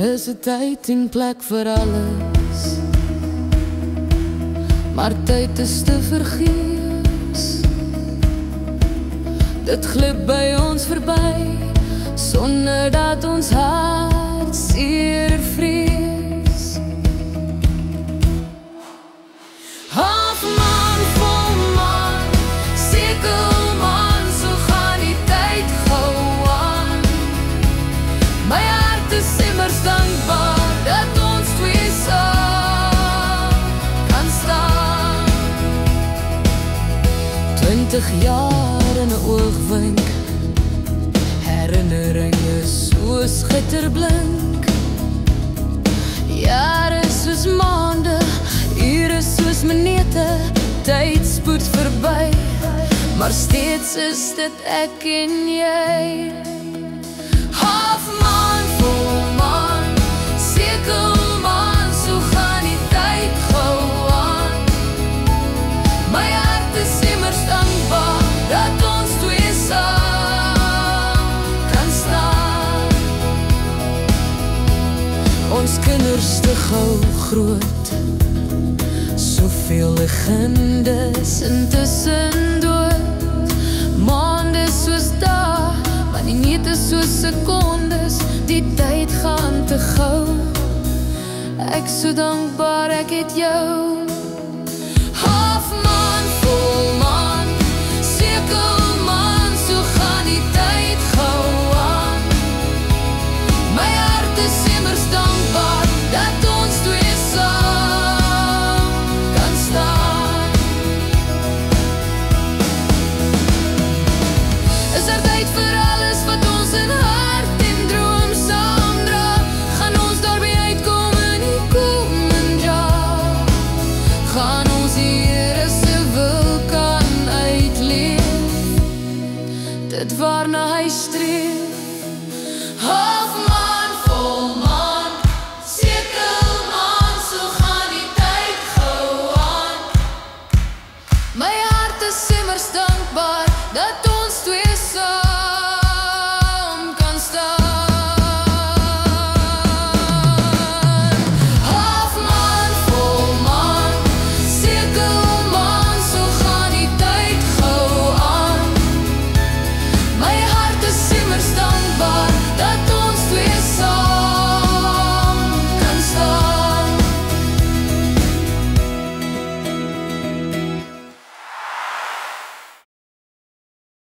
is 'n tyd en plek vir alles, maar tyd is te vergeefs. Dit glip by ons verby, sonder dat ons hart seer vrees. Half maan, vol maan, sekelmaan, so gaan die tyd gou aan. My hart is immers dankbaar dat ons twee saam kan staan. 20 jaar in 'n oogwink, herinneringe so skitterblink. Jare soos maande, ure soos minute, tyd spoed verby, maar steeds is dit ek en jy. Half maan, vol maan, sekelmaan, so gaan die tyd gou aan. My hart is immers dankbaar dat ons twee saam kan staan. Ons kinders te gou groot, soveel legendes intussen dood. Maande soos dae, maar die minute soos sekondes, die tyd gaan te gou. Ek so dankbaar ek het jou. Half maan, vol maan, sekelmaan, so gaan die tyd gou aan. My hart is immers dankbaar dat ons twee saam kan staan. Is tyd vir alles wat ons in hart en droom saamdra? Gaan ons daarby uitkom in die komende jaar? Gaan ons die Here se wil kan uitleef, dit waarna hy streef? Half maan, vol maan, sekelmaan, so gaan die tyd gou aan. My hart is immers dankbaar dat